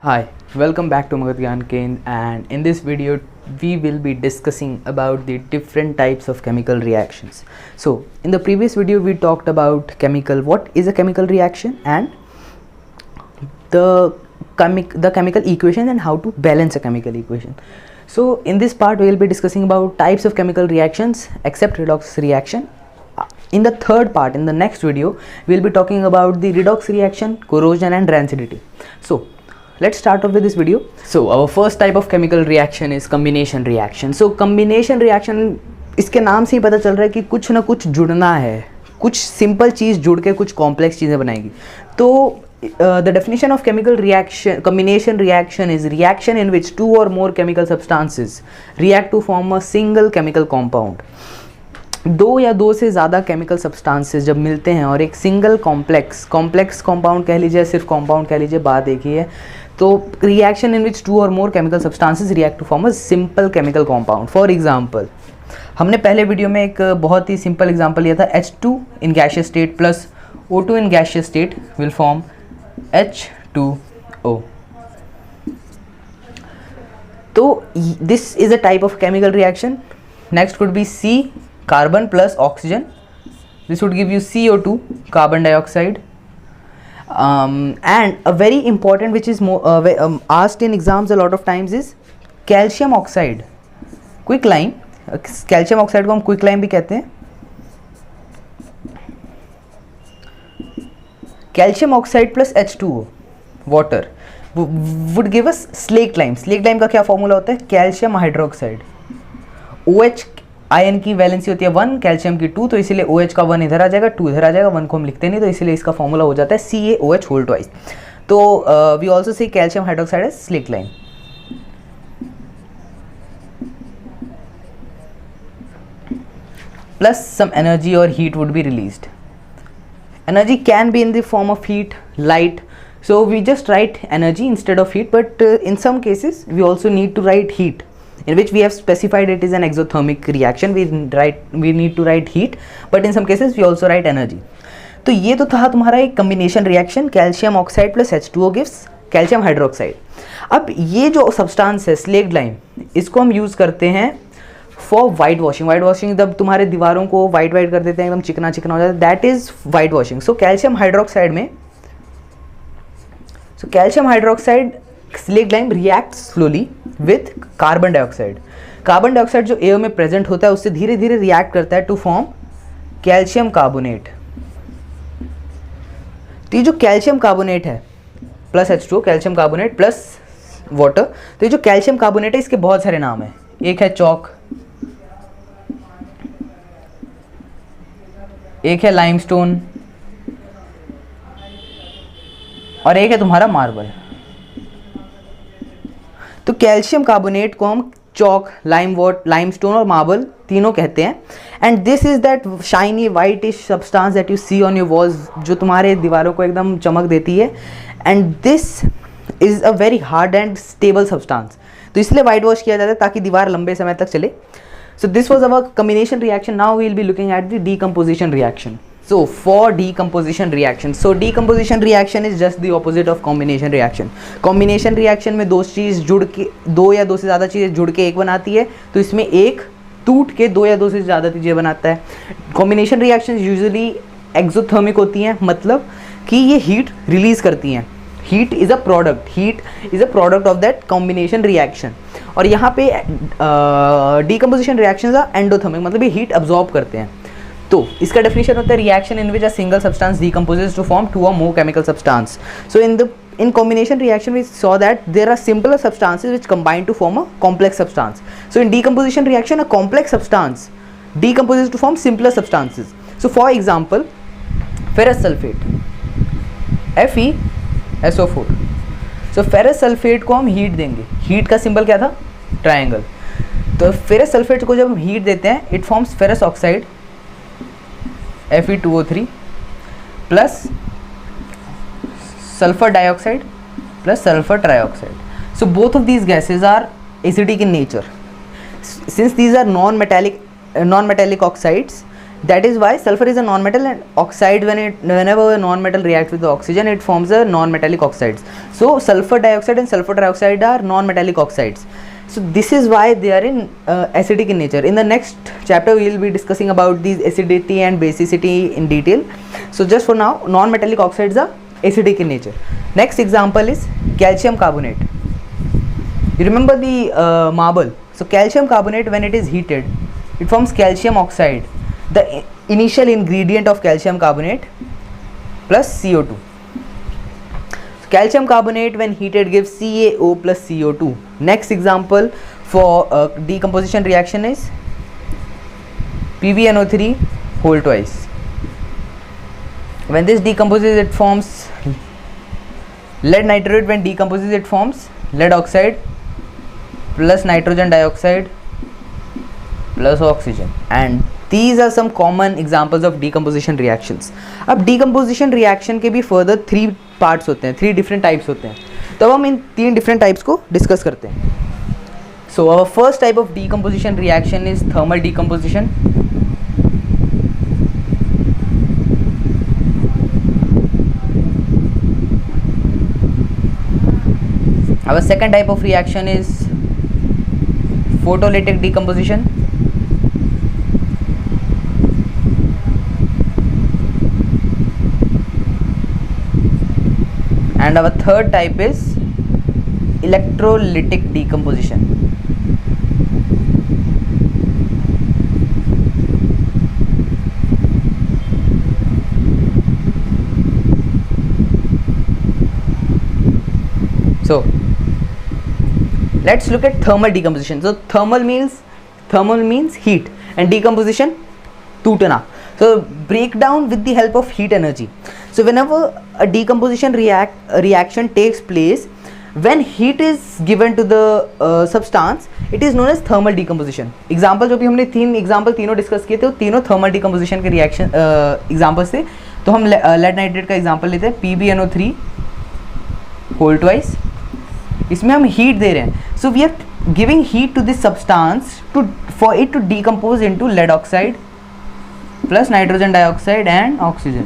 Hi, welcome back to Magadgyan Kend, and in this video we will be discussing about the different types of chemical reactions. So in the previous video we talked about what is a chemical reaction and the chemical equation and how to balance a chemical equation. So in this part we will be discussing about types of chemical reactions except redox reaction. In the third part, in the next video, we will be talking about the redox reaction, corrosion and rancidity. So let's start off with this video. So our first type of chemical reaction is combination reaction. So combination reaction, इसके नाम से ही पता चल रहा है कि कुछ ना कुछ जुड़ना है, कुछ सिंपल चीज़ जुड़ के कुछ कॉम्प्लेक्स चीज़ें बनाएगी. तो the definition of chemical reaction, combination reaction is reaction in which two or more chemical substances react to form a single chemical compound. दो या दो से ज़्यादा केमिकल सब्सटेंसेस जब मिलते हैं और एक सिंगल कॉम्प्लेक्स कंपाउंड कह लीजिए, सिर्फ कंपाउंड कह लीजिए, बात एक ही है. तो reaction in which two or more chemical substances react to form a simple chemical compound. For example, हमने पहले वीडियो में एक बहुत ही सिंपल एग्जांपल लिया था. H2 in gaseous state plus O2 in gaseous state will form H2O. तो this is a type of chemical reaction. Next could be C carbon plus oxygen. This would give you CO2, carbon dioxide. And a very important, which is asked in exams a lot of times, is calcium oxide. Quicklime. Calcium oxide को हम quicklime भी कहते हैं. Calcium oxide plus H2O, water, would give us slaked lime. Slaked lime का क्या formula होता है? Calcium hydroxide. OH ion की वैलेंसी होती है 1, कैल्शियम की 2, तो इसीलिए OH का 1 इधर आ जाएगा, 2 इधर आ जाएगा, 1 को हम लिखते नहीं, तो इसीलिए इसका फॉर्मूला हो जाता है CaOH होल ट्वाइस. तो we also see calcium hydroxide as slaked lime. Plus some energy और heat would be released. Energy can be in the form of heat, light. So we just write energy instead of heat, but in some cases we also need to write heat, in which we have specified it is an exothermic reaction. We need to write heat, but in some cases we also write energy. तो ये तो था तुम्हारा एक combination reaction, calcium oxide plus H2O gives calcium hydroxide. अब ये जो substance है स्लेक्ड लाइम, इसको हम यूज़ करते हैं for white washing. White washing जब तुम्हारे दीवारों को वाइट कर देते हैं, एकदम चिकना चिकना हो जाता है, that is white washing. So calcium hydroxide में, so calcium hydroxide slaked lime reacts slowly with carbon dioxide. Carbon dioxide जो एयर में प्रेजेंट होता है उससे धीरे धीरे रिएक्ट करता है टू फॉर्म कैल्शियम कार्बोनेट. तो ये जो कैल्शियम कार्बोनेट है plus H2O, calcium carbonate plus water, तो ये जो कैल्शियम कार्बोनेट है इसके बहुत सारे नाम है. एक है चौक, एक है लाइमस्टोन, और एक है तुम्हारा मार्बल. तो कैल्शियम कार्बोनेट को हम चौक, लाइमस्टोन और मार्बल तीनों कहते हैं. And this is that shiny whitish substance that you see on your walls, जो तुम्हारे दीवारों को एकदम चमक देती है. And this is a very hard and stable substance. तो इसलिए वाइट वॉश किया जाता है ताकि दीवार लंबे समय तक चले. So this was our combination reaction. Now we will be looking at the decomposition reaction. So for decomposition reaction, so decomposition reaction is just the opposite of combination reaction. Combination reaction में दो या दो से ज़्यादा चीज़ें जुड़ के एक बनाती है, तो इसमें एक टूट के दो या दो से ज़्यादा चीज़ें बनाता है. Combination reactions usually exothermic होती हैं, मतलब कि ये हीट रिलीज करती हैं. Heat is a product of that combination reaction. और यहाँ पे decomposition reactions are endothermic, मतलब ये हीट अब्जॉर्ब करते हैं. तो इसका डेफिनेशन होता है reaction in which a single substance decomposes to form two or more chemical substance. So in combination reaction we saw that there are simpler substances which combine to form a complex substance. So in decomposition reaction a complex substance decomposes to form simpler substances. So for example, ferrous sulfate FeSO4. So ferrous sulfate को हम heat देंगे. Heat का symbol क्या था? Triangle. तो ferrous sulphate को जब हम हीट देते हैं it forms ferrous oxide Fe2O3 plus sulphur dioxide plus sulphur trioxide. So both of these gases are acidic in nature. Since these are non-metallic oxides, That is why sulfur is a non-metal, and oxide, whenever a non-metal reacts with the oxygen, it forms a non-metallic oxides. So sulfur dioxide and sulfur trioxide are non-metallic oxides. So this is why they are in acidic in nature. In the next chapter we will be discussing about these acidity and basicity in detail. So just for now, non-metallic oxides are acidic in nature. Next example is calcium carbonate. You remember the marble? So calcium carbonate, when it is heated, it forms calcium oxide, the initial ingredient of calcium carbonate, plus CO2. So calcium carbonate when heated gives CaO plus CO2. Next example for decomposition reaction is PbNO3 whole twice. When this decomposes, it forms lead nitrate. When decomposes, it forms lead oxide plus nitrogen dioxide plus oxygen. And these are some common examples of decomposition reactions. अब decomposition reaction के भी further 3 parts होते हैं, 3 different types होते हैं. तो हम इन 3 different types को discuss करते हैं. So our first type of decomposition reaction is thermal decomposition. Our second type of reaction is photolytic decomposition. And our third type is electrolytic decomposition. So let's look at thermal decomposition. So thermal means heat, and decomposition टूटना. So break down with the help of heat energy. So whenever a decomposition reaction takes place, when heat is given to the substance, it is known as thermal decomposition. Example जो भी हमने 3 example तीनों discuss किए थे, वो तीनों thermal decomposition के reaction examples थे. तो हम lead nitrate का example लेते हैं, PbNO3 whole twice. इसमें हम heat दे रहे हैं. So we are giving heat to this substance for it to decompose into lead oxide plus nitrogen dioxide and oxygen.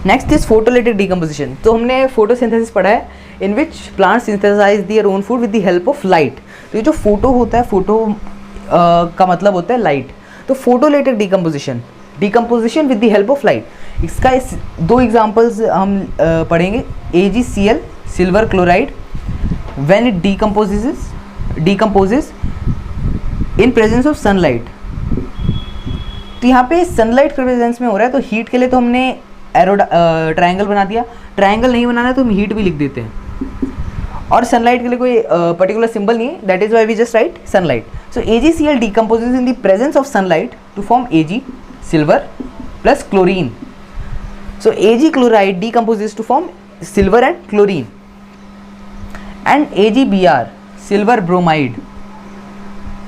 Next is photolytic decomposition. तो हमने photosynthesis पढ़ा है, in which plants synthesize their own food with the help of light. तो ये जो photo होता है, photo का मतलब होता है light. तो photolytic decomposition with the help of light. इसका 2 examples हम पढ़ेंगे. AgCl, silver chloride, when it decomposes in presence of sunlight. तो यहाँ पे सनलाइट के प्रेजेंस में हो रहा है, तो हीट के लिए तो हमने एरो ट्रायंगल बना दिया. ट्रायंगल नहीं बनाना है तो हम हीट भी लिख देते हैं, और सनलाइट के लिए कोई पर्टिकुलर सिंबल नहीं है, that is why we just write sunlight. So AgCl decomposes in the presence of sunlight to form Ag, silver plus chlorine. So Ag chloride decomposes to form silver and chlorine. And AgBr, silver bromide,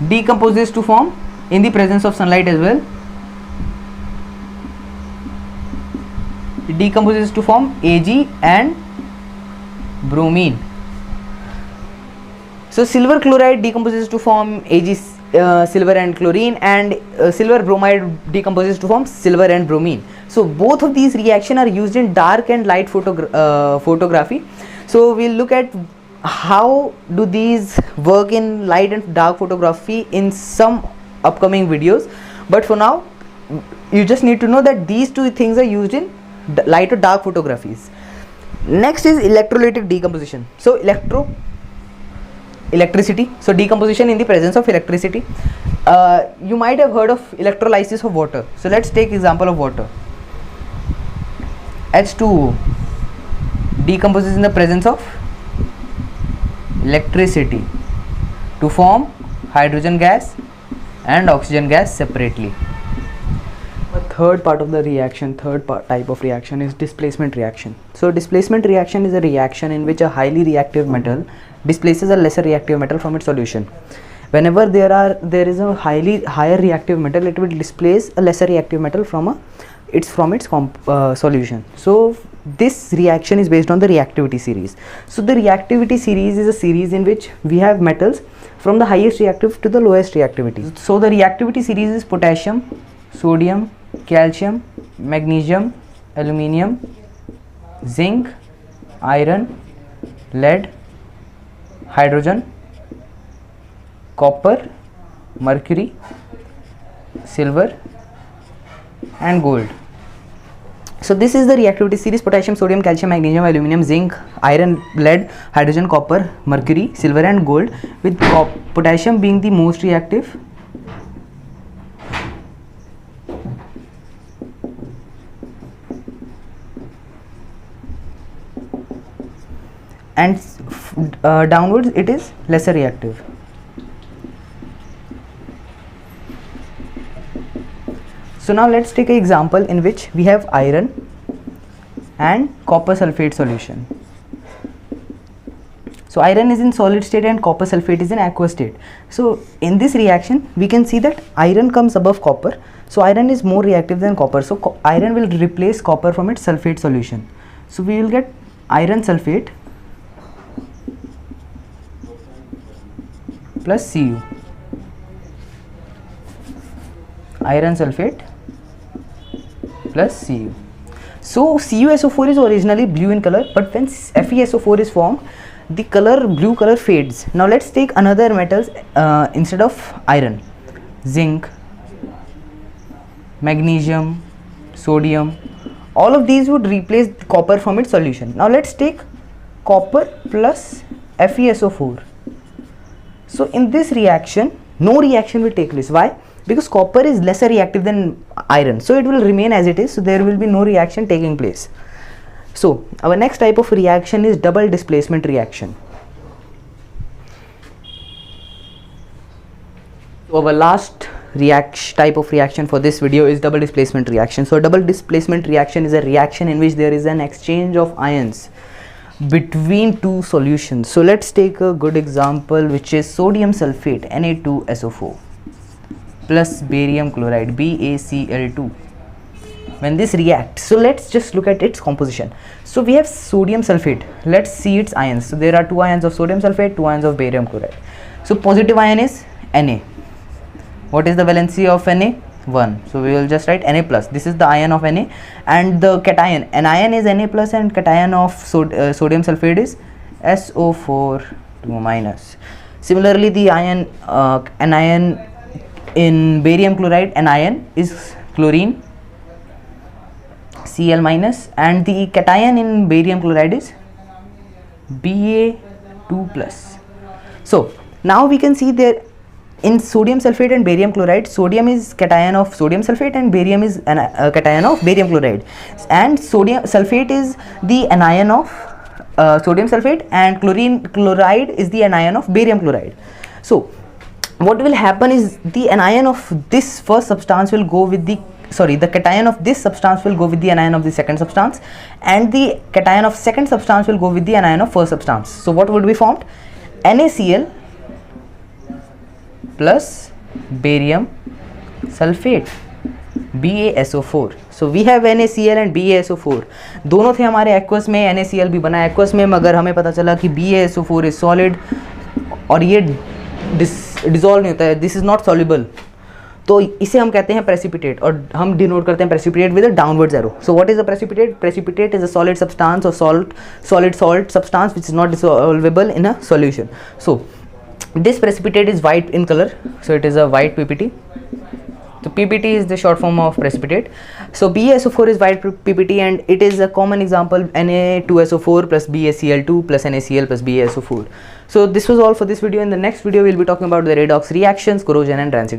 decomposes to form in the presence of sunlight as well. It decomposes to form Ag and bromine. So silver chloride decomposes to form Ag, silver and chlorine, and silver bromide decomposes to form silver and bromine. So both of these reactions are used in dark and light photography. So we'll look at how do these work in light and dark photography in some upcoming videos, but for now you just need to know that these 2 things are used in light or dark photographies. Next is electrolytic decomposition. So electricity, so decomposition in the presence of electricity. You might have heard of electrolysis of water. So let's take example of water. H2O decomposes in the presence of electricity to form hydrogen gas and oxygen gas separately. The third part of the reaction, type of reaction is displacement reaction. So displacement reaction is a reaction in which a highly reactive metal displaces a lesser reactive metal from its solution. Whenever there is a higher reactive metal, it will displace a lesser reactive metal from its solution. So this reaction is based on the reactivity series. So the reactivity series is a series in which we have metals from the highest reactive to the lowest reactivity. So the reactivity series is potassium, sodium, calcium, magnesium, aluminium, zinc, iron, lead, hydrogen, copper, mercury, silver and gold. So this is the reactivity series: potassium, sodium, calcium, magnesium, aluminum, zinc, iron, lead, hydrogen, copper, mercury, silver and gold, with potassium being the most reactive. And downwards it is lesser reactive. So now let's take an example in which we have iron and copper sulfate solution. So iron is in solid state and copper sulfate is in aqueous state. So in this reaction we can see that iron comes above copper. So iron is more reactive than copper. So iron will replace copper from its sulfate solution. So we will get iron sulfate plus Cu. Iron sulfate plus Cu. So CuSO4 is originally blue in color, but when FeSO4 is formed, the blue color fades. Now let's take another metals instead of iron: zinc, magnesium, sodium. All of these would replace the copper from its solution. Now let's take copper plus FeSO4. So in this reaction, no reaction will take place. Why? Because copper is lesser reactive than iron, so it will remain as it is, so there will be no reaction taking place. So our next type of reaction is double displacement reaction. Our last type of reaction for this video is double displacement reaction. So double displacement reaction is a reaction in which there is an exchange of ions between two solutions. So let's take a good example, which is sodium sulfate Na2SO4 plus barium chloride BaCl2. When this reacts, so let's just look at its composition. So we have sodium sulfate. Let's see its ions. So there are 2 ions of sodium sulfate, 2 ions of barium chloride. So positive ion is Na. What is the valency of Na? 1. So we will just write Na plus. This is the ion of Na, and the cation, anion is Na plus and cation of sodium sulfate is SO4 2 minus. Similarly, the anion in barium chloride, anion is chlorine Cl minus, and the cation in barium chloride is Ba2 plus. So now we can see there in sodium sulfate and barium chloride, sodium is cation of sodium sulfate and barium is cation of barium chloride, and sodium sulfate is the anion of sodium sulfate, and chloride is the anion of barium chloride. So what will happen is the anion of this first substance will go with the cation of this substance will go with the anion of the second substance, and the cation of second substance will go with the anion of first substance. So what would be formed? NaCl plus barium sulfate BaSO4. So we have NaCl and BaSO4. दोनों थे हमारे aqueous में, NaCl भी बना aqueous में, मगर हमें पता चला कि BaSO4 इज सॉलिड और ये डिसॉल्व नहीं होता है, दिस इज नॉट सॉल्युबल, तो इसे हम कहते हैं प्रेसिपिटेट, और हम डिनोट करते हैं precipitate with a downward arrow. So what is a precipitate? Precipitate is a solid substance और solid salt substance which is not dissolvable in a solution. So this precipitate is white in color, so it is a white PPT. So PPT is the short form of precipitate. So BaSO4 is white PPT, and it is a common example: Na2SO4 plus BaCl2 plus NaCl plus BaSO4. So this was all for this video. In the next video we'll be talking about the redox reactions, corrosion and rancidity.